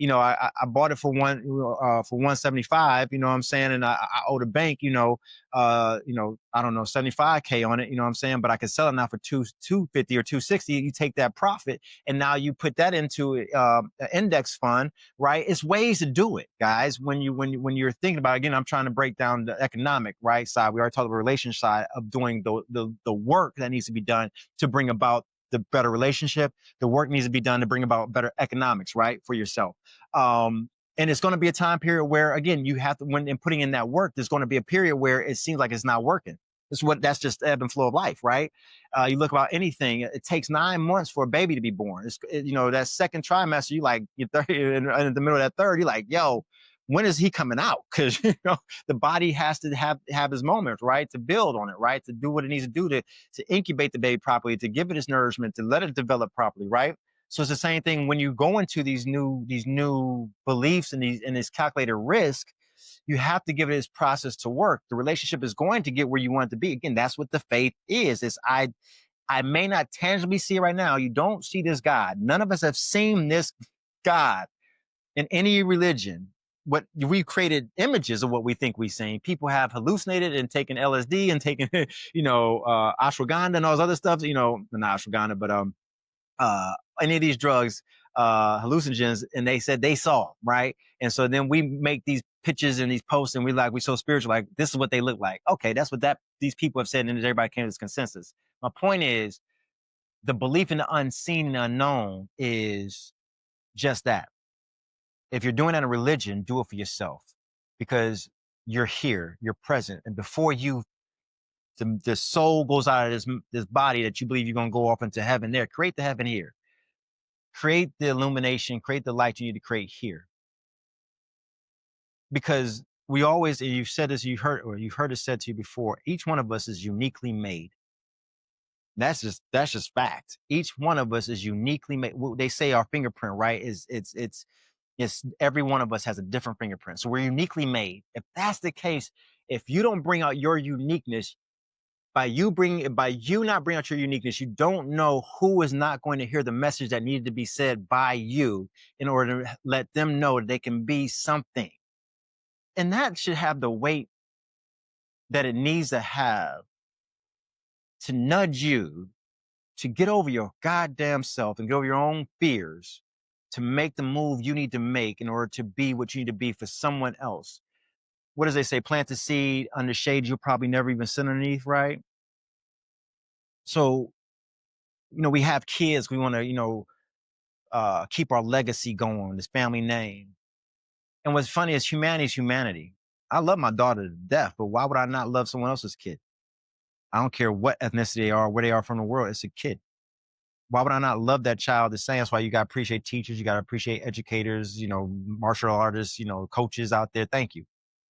I bought it for 175, you know what I'm saying? And I owe the bank, I don't know, 75K on it, you know what I'm saying? But I can sell it now for 250 or 260. You take that profit and now you put that into an index fund, right? It's ways to do it, guys. When you're thinking about, again, I'm trying to break down the economic, right, side. We already talked about the relationship side of doing the work that needs to be done to bring about the better relationship. The work needs to be done to bring about better economics, right, for yourself. And it's going to be a time period where, again, you have to, when in putting in that work, there's going to be a period where it seems like it's not working. That's just the ebb and flow of life, right? You look about anything, it takes 9 months for a baby to be born. That second trimester, you're 30, in the middle of that third, you're like, yo, when is he coming out? Because the body has to have his moments, right, to build on it, right, to do what it needs to do to incubate the baby properly, to give it its nourishment, to let it develop properly, right? So it's the same thing when you go into these new beliefs and this calculated risk. You have to give it its process to work. The relationship is going to get where you want it to be. Again, that's what the faith is. I may not tangibly see it right now. You don't see this God. None of us have seen this God in any religion. What we've created images of what we think we've seen. People have hallucinated and taken LSD and taken, ashwagandha and all this other stuff. Not ashwagandha, but any of these drugs, hallucinogens, and they said they saw, right? And so then we make these pictures and these posts, and we're so spiritual, like this is what they look like. Okay, that's what these people have said, and everybody came to this consensus. My point is, the belief in the unseen and unknown is just that. If you're doing that in religion, do it for yourself, because you're here, you're present, and before the soul goes out of this body that you believe you're going to go off into heaven there, create the heaven here. Create the illumination, create the light you need to create here. Because we always, and you've said this, you've heard it said to you before, each one of us is uniquely made. That's just fact. Each one of us is uniquely made. They say our fingerprint, right? It's every one of us has a different fingerprint. So we're uniquely made. If that's the case, if you don't bring out your uniqueness, by you not bringing out your uniqueness, you don't know who is not going to hear the message that needed to be said by you in order to let them know that they can be something. And that should have the weight that it needs to have to nudge you to get over your goddamn self and get over your own fears to make the move you need to make in order to be what you need to be for someone else. What does they say? Plant the seed under shade you'll probably never even sit underneath, right? So, we have kids. We want to, keep our legacy going, this family name. And what's funny is humanity is humanity. I love my daughter to death, but why would I not love someone else's kid? I don't care what ethnicity they are, where they are from the world. It's a kid. Why would I not love that child the same? That's why you got to appreciate teachers. You got to appreciate educators, martial artists, coaches out there. Thank you.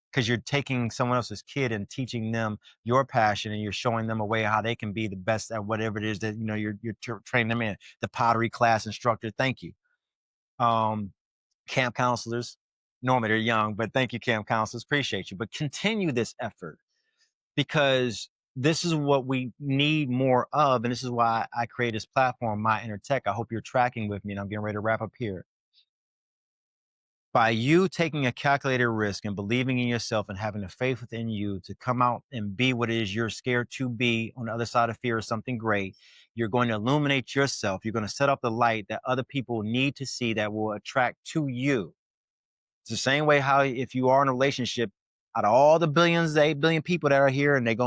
Because you're taking someone else's kid and teaching them your passion, and you're showing them a way how they can be the best at whatever it is that, you're training them in. The pottery class instructor. Thank you. Um, Camp counselors. Normally they're young, but thank you, camp counselors. Appreciate you. But continue this effort, because this is what we need more of. And this is why I create this platform, My Inner Tech. I hope you're tracking with me, and I'm getting ready to wrap up here. By you taking a calculated risk and believing in yourself and having the faith within you to come out and be what it is you're scared to be on the other side of fear of something great, you're going to illuminate yourself. You're going to set up the light that other people need to see, that will attract to you. It's the same way how if you are in a relationship, out of all the billions, the 8 billion people that are here, and there's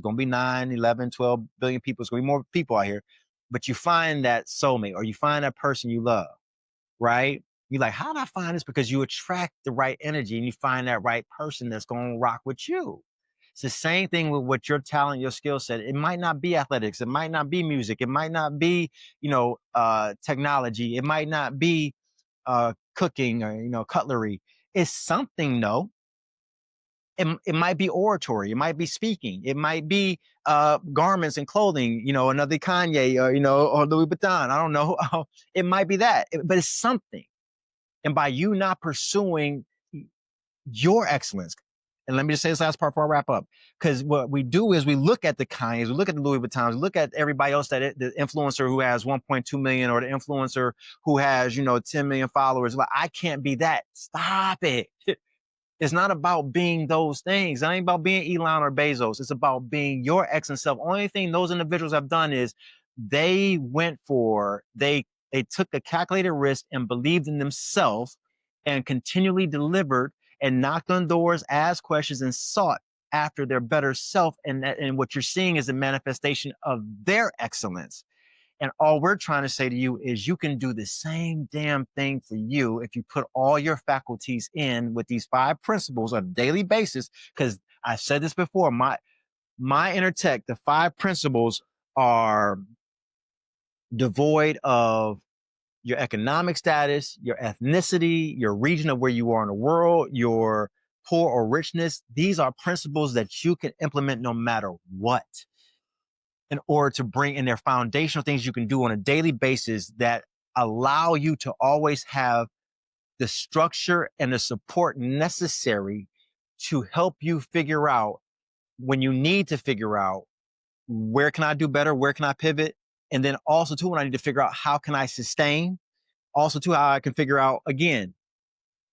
going to be 9, 11, 12 billion people. It's going to be more people out here. But you find that soulmate, or you find that person you love, right? You're like, how did I find this? Because you attract the right energy and you find that right person that's going to rock with you. It's the same thing with what your talent, your skill set. It might not be athletics. It might not be music. It might not be, technology. It might not be cooking or, cutlery. It's something, though. It might be oratory. It might be speaking. It might be garments and clothing, another Kanye or Louis Vuitton. I don't know. It might be that, but it's something. And by you not pursuing your excellence, and let me just say this last part before I wrap up, because what we do is we look at the Kanyes, we look at the Louis Vuittons, we look at everybody else, the influencer who has 1.2 million, or the influencer who has, 10 million followers. Like, I can't be that. Stop it. It's not about being those things. It ain't about being Elon or Bezos. It's about being your excellent self. Only thing those individuals have done is they took a calculated risk and believed in themselves, and continually delivered and knocked on doors, asked questions, and sought after their better self. And what you're seeing is a manifestation of their excellence. And all we're trying to say to you is you can do the same damn thing for you if you put all your faculties in with these 5 principles on a daily basis. Because I've said this before, my inner tech, the 5 principles are devoid of your economic status, your ethnicity, your region of where you are in the world, your poor or richness. These are principles that you can implement no matter what, in order to bring in their foundational things you can do on a daily basis that allow you to always have the structure and the support necessary to help you figure out when you need to figure out where can I do better, where can I pivot, and then also too when I need to figure out how can I sustain, also too how I can figure out again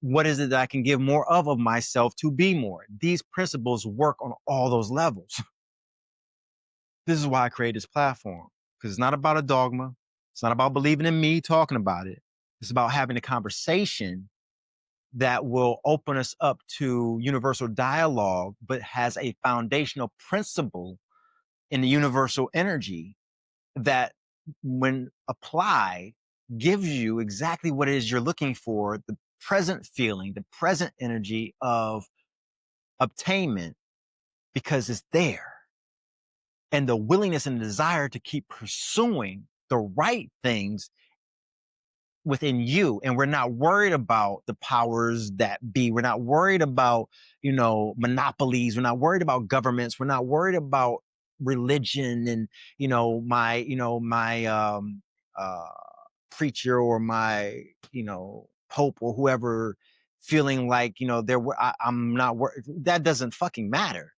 what is it that I can give more of myself to be more. These principles work on all those levels. This is why I created this platform, because it's not about a dogma. It's not about believing in me talking about it. It's about having a conversation that will open us up to universal dialogue, but has a foundational principle in the universal energy that, when applied, gives you exactly what it is you're looking for, the present feeling, the present energy of obtainment, because it's there. And the willingness and the desire to keep pursuing the right things within you. And we're not worried about the powers that be. We're not worried about, monopolies. We're not worried about governments. We're not worried about religion and, my uh, preacher or my, pope or whoever, feeling like, I'm not worried. That doesn't fucking matter.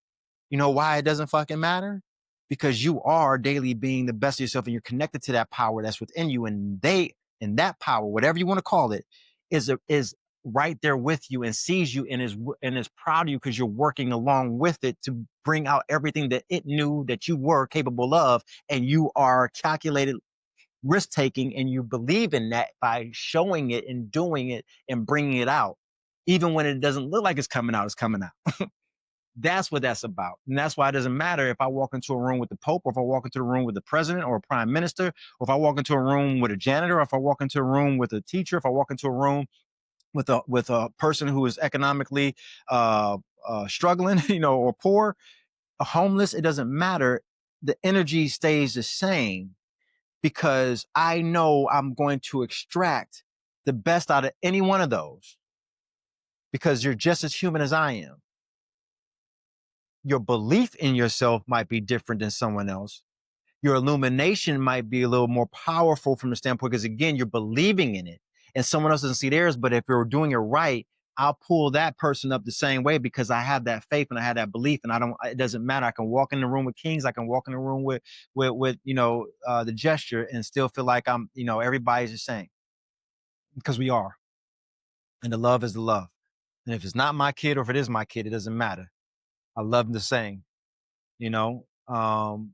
You know why it doesn't fucking matter? Because you are daily being the best of yourself, and you're connected to that power that's within you. And that power, whatever you want to call it, is right there with you and sees you and is proud of you, because you're working along with it to bring out everything that it knew that you were capable of. And you are calculated risk taking, and you believe in that by showing it and doing it and bringing it out. Even when it doesn't look like it's coming out, it's coming out. That's what that's about. And that's why it doesn't matter if I walk into a room with the Pope, or if I walk into a room with the president or a prime minister, or if I walk into a room with a janitor, or if I walk into a room with a teacher, if I walk into a room with a person who is economically struggling, or poor, homeless. It doesn't matter. The energy stays the same, because I know I'm going to extract the best out of any one of those because you're just as human as I am. Your belief in yourself might be different than someone else. Your illumination might be a little more powerful from the standpoint because, again, you're believing in it and someone else doesn't see theirs. But if you're doing it right, I'll pull that person up the same way because I have that faith and I have that belief, and it doesn't matter. I can walk in the room with kings. I can walk in the room with the gesture and still feel like everybody's the same because we are. And the love is the love. And if it's not my kid or if it is my kid, it doesn't matter. I love them the same, and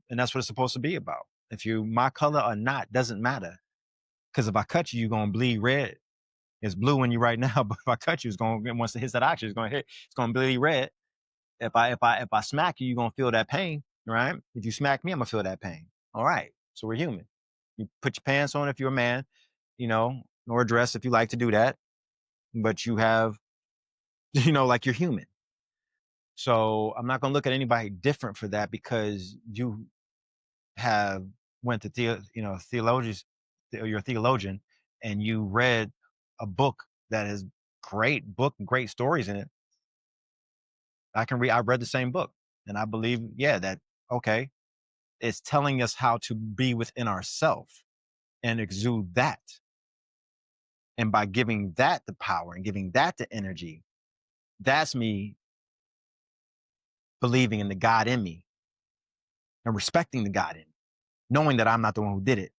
that's what it's supposed to be about. If you my color or not, doesn't matter. Because if I cut you, you're gonna bleed red. It's blue when you right now, but if I cut you, it's gonna once it hits that oxygen, it's gonna bleed red. If I smack you, you're gonna feel that pain, right? If you smack me, I'm gonna feel that pain. All right. So we're human. You put your pants on if you're a man, or a dress if you like to do that. But you have, like you're human. So I'm not gonna look at anybody different for that because you have went to theologians, you're a theologian, and you read a book that is great book and great stories in it. I read the same book, and I believe, yeah, that okay, it's telling us how to be within ourselves and exude that. And by giving that the power and giving that the energy, that's me believing in the God in me and respecting the God in me, knowing that I'm not the one who did it,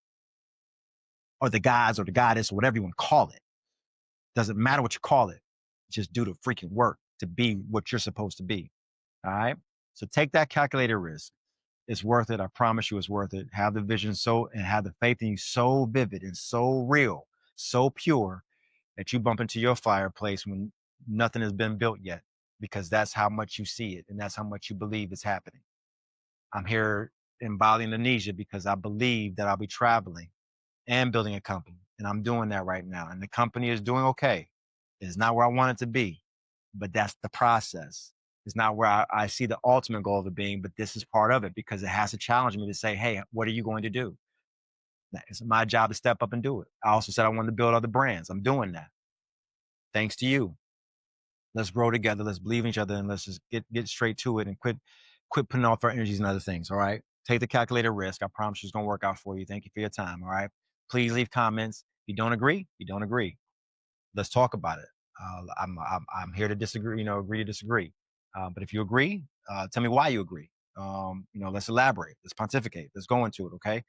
or the gods or the goddess or whatever you want to call it. Doesn't matter what you call it. Just do the freaking work to be what you're supposed to be. All right. So take that calculated risk. It's worth it. I promise you it's worth it. Have the vision and have the faith in you so vivid and so real, so pure that you bump into your fireplace when nothing has been built yet, because that's how much you see it and that's how much you believe is happening. I'm here in Bali, Indonesia, because I believe that I'll be traveling and building a company. And I'm doing that right now. And the company is doing okay. It's not where I want it to be, but that's the process. It's not where I see the ultimate goal of it being, but this is part of it because it has to challenge me to say, hey, what are you going to do? It's my job to step up and do it. I also said I wanted to build other brands. I'm doing that. Thanks to you. Let's grow together. Let's believe in each other, and let's just get straight to it and quit putting off our energies and other things. All right. Take the calculated risk. I promise you it's going to work out for you. Thank you for your time. All right. Please leave comments. If you don't agree, you don't agree. Let's talk about it. I'm here to disagree, agree to disagree. But if you agree, tell me why you agree. Let's elaborate. Let's pontificate. Let's go into it. Okay.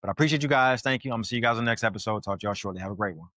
But I appreciate you guys. Thank you. I'm gonna see you guys on the next episode. Talk to y'all shortly. Have a great one.